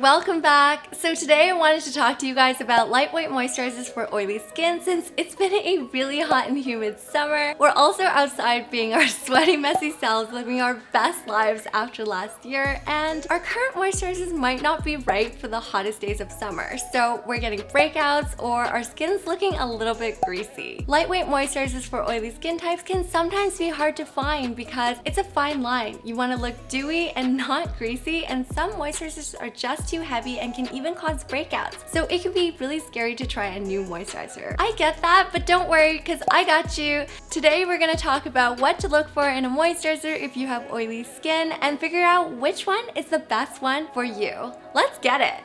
welcome back. So today I wanted to talk to you guys about lightweight moisturizers for oily skin since it's been a really hot and humid summer. We're also outside being our sweaty, messy selves, living our best lives after last year, and our current moisturizers might not be right for the hottest days of summer. So we're getting breakouts or our skin's looking a little bit greasy. Lightweight moisturizers for oily skin types can sometimes be hard to find because it's a fine line. You want to look dewy and not greasy, and some moisturizers are just too heavy and can even cause breakouts. So it can be really scary to try a new moisturizer. I get that, but don't worry because I got you. Today we're going to talk about what to look for in a moisturizer if you have oily skin and figure out which one is the best one for you. Let's get it.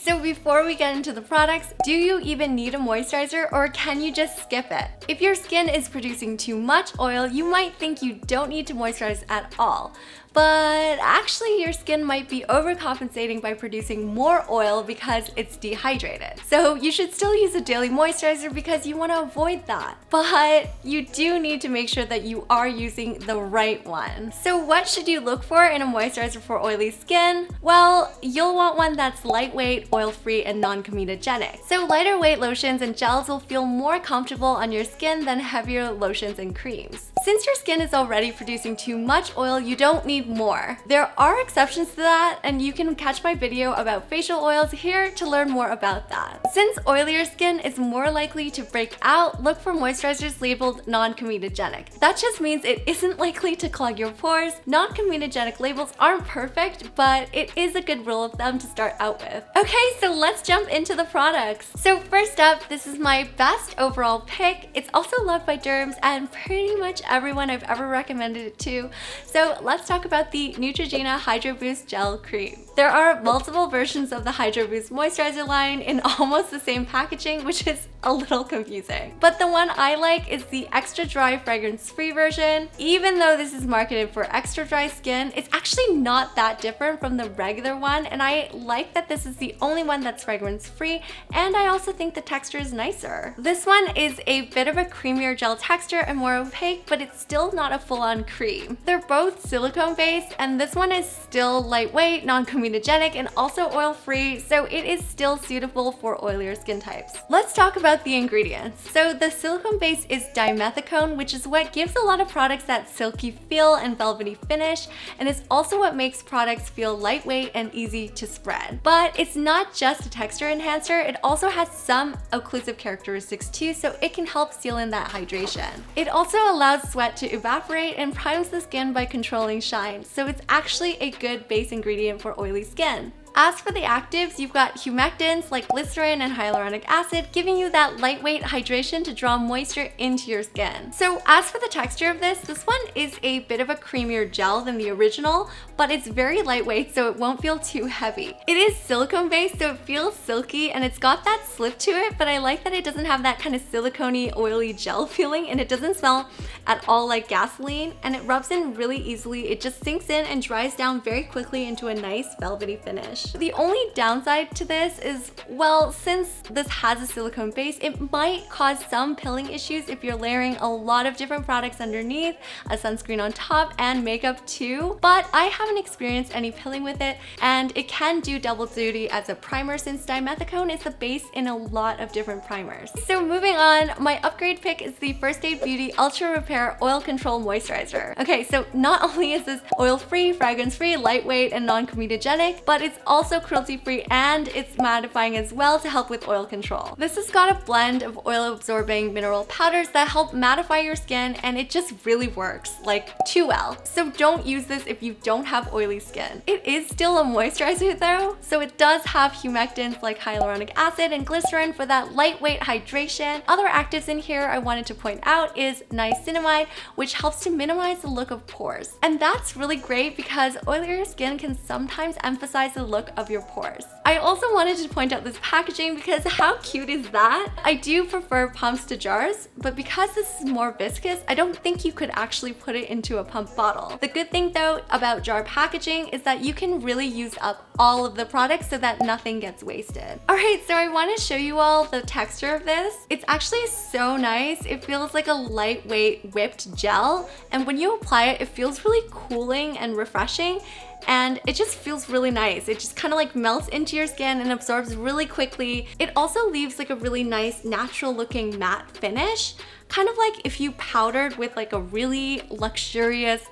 So before we get into the products, do you even need a moisturizer or can you just skip it? If your skin is producing too much oil, you might think you don't need to moisturize at all. But actually your skin might be overcompensating by producing more oil because it's dehydrated. So you should still use a daily moisturizer because you want to avoid that. But you do need to make sure that you are using the right one. So what should you look for in a moisturizer for oily skin? Well, you'll want one that's lightweight, oil-free, and non-comedogenic. So lighter weight lotions and gels will feel more comfortable on your skin than heavier lotions and creams. Since your skin is already producing too much oil, you don't need more. There are exceptions to that, and you can catch my video about facial oils here to learn more about that. Since oilier skin is more likely to break out, look for moisturizers labeled non-comedogenic. That just means it isn't likely to clog your pores. Non-comedogenic labels aren't perfect, but it is a good rule of thumb to start out with. Okay, so let's jump into the products. So first up, this is my best overall pick. It's also loved by derms and pretty much everyone I've ever recommended it to. So let's talk about the Neutrogena Hydro Boost Gel Cream. There are multiple versions of the Hydro Boost moisturizer line in almost the same packaging, which is a little confusing. But the one I like is the extra dry fragrance-free version. Even though this is marketed for extra dry skin, it's actually not that different from the regular one, and I like that this is the only one that's fragrance-free, and I also think the texture is nicer. This one is a bit of a creamier gel texture and more opaque, but it's still not a full-on cream. They're both silicone-based, and this one is still lightweight, non-comedogenic, and also oil-free, so it is still suitable for oilier skin types. Let's talk about the ingredients. So the silicone base is dimethicone, which is what gives a lot of products that silky feel and velvety finish, and is also what makes products feel lightweight and easy to spread. But it's not just a texture enhancer, it also has some occlusive characteristics too, so it can help seal in that hydration. It also allows sweat to evaporate and primes the skin by controlling shine, so it's actually a good base ingredient for oily skin. As for the actives, you've got humectants like glycerin and hyaluronic acid, giving you that lightweight hydration to draw moisture into your skin. So as for the texture of this one is a bit of a creamier gel than the original, but it's very lightweight so it won't feel too heavy. It is silicone based so it feels silky and it's got that slip to it, but I like that it doesn't have that kind of silicone-y, oily gel feeling, and it doesn't smell at all like gasoline, and it rubs in really easily. It just sinks in and dries down very quickly into a nice velvety finish. The only downside to this is, well, since this has a silicone base, it might cause some pilling issues if you're layering a lot of different products underneath, a sunscreen on top, and makeup too. But I haven't experienced any pilling with it, and it can do double duty as a primer since dimethicone is the base in a lot of different primers. So moving on, my upgrade pick is the First Aid Beauty Ultra Repair Oil Control Moisturizer. Okay, so not only is this oil-free, fragrance-free, lightweight, and non-comedogenic, but it's also cruelty-free and it's mattifying as well to help with oil control. This has got a blend of oil-absorbing mineral powders that help mattify your skin, and it just really works, like too well. So don't use this if you don't have oily skin. It is still a moisturizer though, so it does have humectants like hyaluronic acid and glycerin for that lightweight hydration. Other actives in here I wanted to point out is niacinamide, which helps to minimize the look of pores. And that's really great because oilier skin can sometimes emphasize the look look of your pores. I also wanted to point out this packaging because how cute is that? I do prefer pumps to jars, but because this is more viscous, I don't think you could actually put it into a pump bottle. The good thing though about jar packaging is that you can really use up all of the products so that nothing gets wasted. Alright, so I want to show you all the texture of this. It's actually so nice. It feels like a lightweight whipped gel, and when you apply it, it feels really cooling and refreshing. And it just feels really nice. It just kind of like melts into your skin and absorbs really quickly. It also leaves like a really nice natural looking matte finish, kind of like if you powdered with like a really luxurious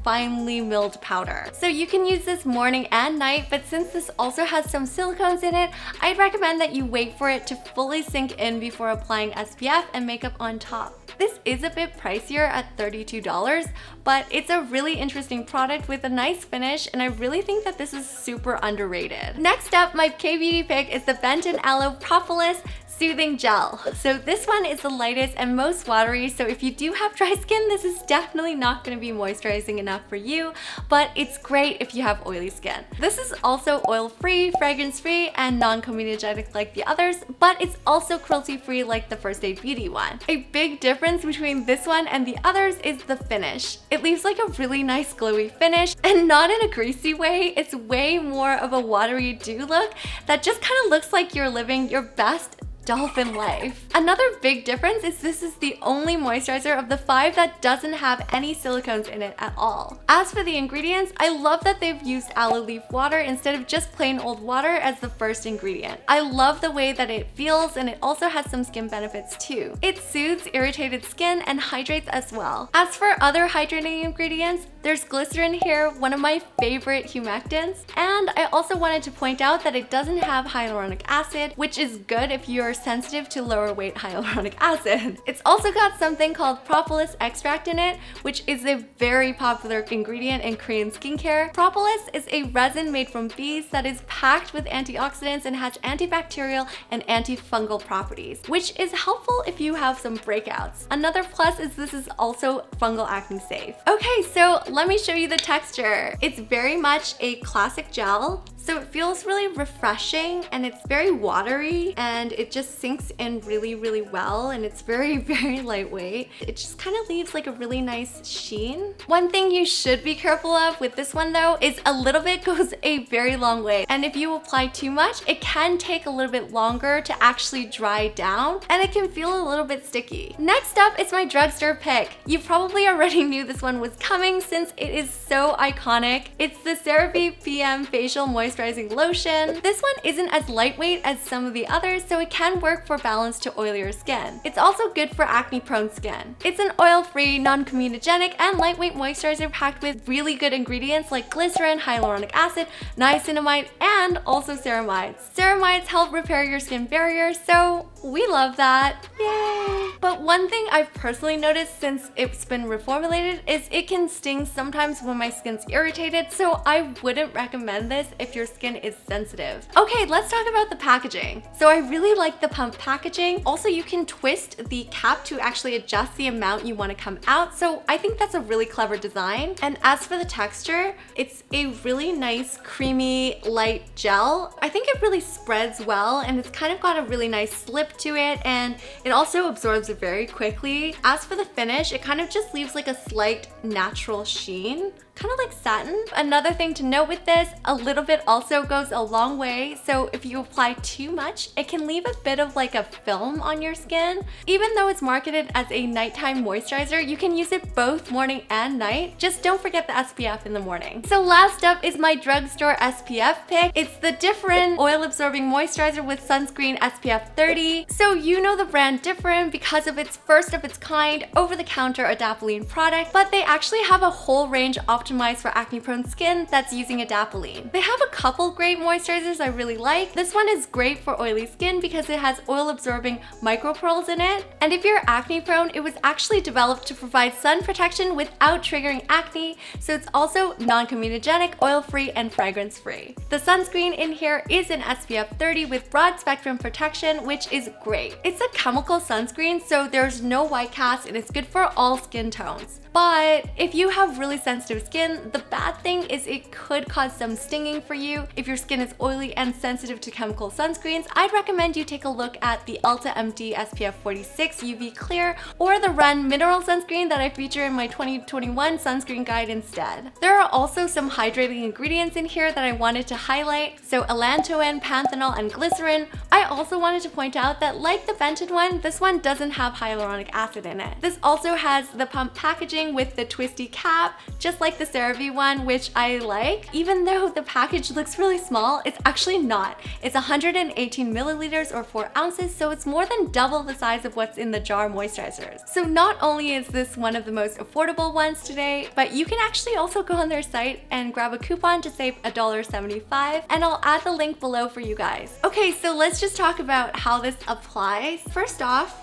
finely milled powder. So you can use this morning and night, but since this also has some silicones in it, I'd recommend that you wait for it to fully sink in before applying SPF and makeup on top. This is a bit pricier at $32, but it's a really interesting product with a nice finish, and I really think that this is super underrated. Next up, my K-beauty pick is the Benton Aloe Propolis Soothing Gel. So this one is the lightest and most watery, so if you do have dry skin, this is definitely not going to be moisturizing enough for you, but it's great if you have oily skin. This is also oil-free, fragrance-free, and non-comedogenic like the others, but it's also cruelty-free like the First Aid Beauty one. A big difference between this one and the others is the finish. It leaves like a really nice glowy finish, and not in a greasy way. It's way more of a watery dew look that just kind of looks like you're living your best dolphin life. Another big difference is this is the only moisturizer of the 5 that doesn't have any silicones in it at all. As for the ingredients, I love that they've used aloe leaf water instead of just plain old water as the first ingredient. I love the way that it feels, and it also has some skin benefits too. It soothes irritated skin and hydrates as well. As for other hydrating ingredients, there's glycerin here, one of my favorite humectants, and I also wanted to point out that it doesn't have hyaluronic acid, which is good if you're sensitive to lower weight hyaluronic acid. It's also got something called propolis extract in it, which is a very popular ingredient in Korean skincare. Propolis is a resin made from bees that is packed with antioxidants and has antibacterial and antifungal properties, which is helpful if you have some breakouts. Another plus is this is also fungal acne safe. Okay, so let me show you the texture. It's very much a classic gel. So it feels really refreshing, and it's very watery, and it just sinks in really, really well, and it's very, very lightweight. It just kind of leaves like a really nice sheen. One thing you should be careful of with this one though is a little bit goes a very long way, and if you apply too much, it can take a little bit longer to actually dry down, and it can feel a little bit sticky. Next up is my drugstore pick. You probably already knew this one was coming since it is so iconic. It's the Cerave PM Facial Moisturizing Lotion. This one isn't as lightweight as some of the others, so it can work for balance to oilier skin. It's also good for acne-prone skin. It's an oil-free, non-comedogenic, and lightweight moisturizer packed with really good ingredients like glycerin, hyaluronic acid, niacinamide, and also ceramides. Ceramides help repair your skin barrier, so we love that. Yay! But one thing I've personally noticed since it's been reformulated is it can sting sometimes when my skin's irritated, so I wouldn't recommend this if your skin is sensitive. Okay, let's talk about the packaging. So I really like the pump packaging. Also, you can twist the cap to actually adjust the amount you want to come out, so I think that's a really clever design. And as for the texture, it's a really nice creamy light gel. I think it really spreads well, and it's kind of got a really nice slip to it, and it also absorbs very quickly. As for the finish, it kind of just leaves like a slight natural sheen, kind of like satin. Another thing to note with this, a little bit also goes a long way, so if you apply too much, it can leave a bit of like a film on your skin. Even though it's marketed as a nighttime moisturizer, you can use it both morning and night. Just don't forget the SPF in the morning. So last up is my drugstore SPF pick. It's the Differin Oil Absorbing Moisturizer with Sunscreen SPF 30. So you know the brand Differin because of its first of its kind over-the-counter adapalene product, but they actually have a whole range optimized for acne-prone skin that's using adapalene. They have a couple great moisturizers I really like. This one is great for oily skin because it has oil-absorbing micropearls in it, and if you're acne-prone, it was actually developed to provide sun protection without triggering acne, so it's also non-comedogenic, oil-free, and fragrance-free. The sunscreen in here is an SPF 30 with broad spectrum protection, which is great. It's a chemical sunscreen, so there's no white cast, and it's good for all skin tones. But if you have really sensitive skin, the bad thing is it could cause some stinging for you, you. If your skin is oily and sensitive to chemical sunscreens, I'd recommend you take a look at the Ulta MD SPF 46 UV Clear or the Run Mineral Sunscreen that I feature in my 2021 sunscreen guide instead. There are also some hydrating ingredients in here that I wanted to highlight, so allantoin, panthenol, and glycerin. I also wanted to point out that like the Benton one, this one doesn't have hyaluronic acid in it. This also has the pump packaging with the twisty cap, just like the Cerave one, which I like. Even though the package looks really small, it's actually not. It's 118 milliliters or 4 ounces, so it's more than double the size of what's in the jar moisturizers. So not only is this one of the most affordable ones today, but you can actually also go on their site and grab a coupon to save $1.75, and I'll add the link below for you guys. Okay, so let's just talk about how this applies. First off,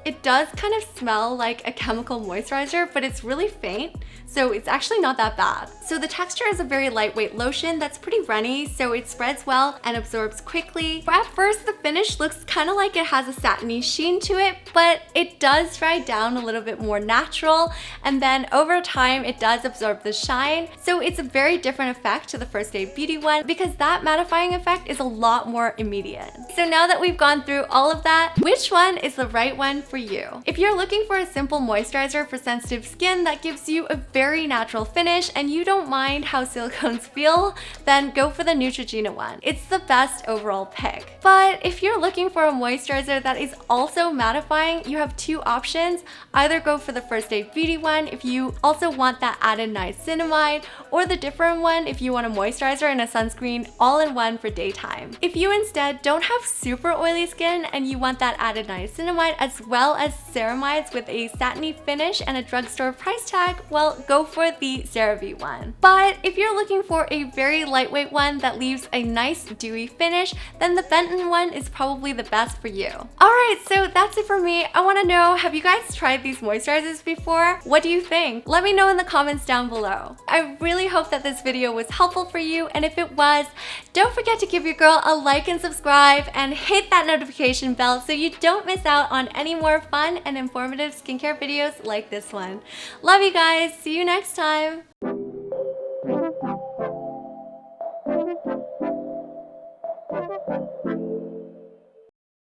it does kind of smell like a chemical moisturizer, but it's really faint, so it's actually not that bad. So the texture is a very lightweight lotion that's pretty runny, so it spreads well and absorbs quickly. At first, the finish looks kind of like it has a satiny sheen to it, but it does dry down a little bit more natural, and then over time, it does absorb the shine. So it's a very different effect to the First Aid Beauty one because that mattifying effect is a lot more immediate. So now that we've gone through all of that, which one is the right one for you? If you're looking for a simple moisturizer for sensitive skin that gives you a very natural finish and you don't mind how silicones feel, then go for the Neutrogena one. It's the best overall pick. But if you're looking for a moisturizer that is also mattifying, you have two options. Either go for the First Aid Beauty one if you also want that added niacinamide, or the Differin one if you want a moisturizer and a sunscreen all in one for daytime. If you instead don't have super oily skin and you want that added niacinamide as well as ceramides with a satiny finish and a drugstore price tag, well, go for the Cerave one. But if you're looking for a very lightweight one that leaves a nice dewy finish, then the Benton one is probably the best for you. Alright, so that's it for me. I want to know, have you guys tried these moisturizers before? What do you think? Let me know in the comments down below. I really hope that this video was helpful for you, and if it was, don't forget to give your girl a like and subscribe and hit that notification bell so you don't miss out on any more fun and informative skincare videos like this one. Love you guys. See you next time.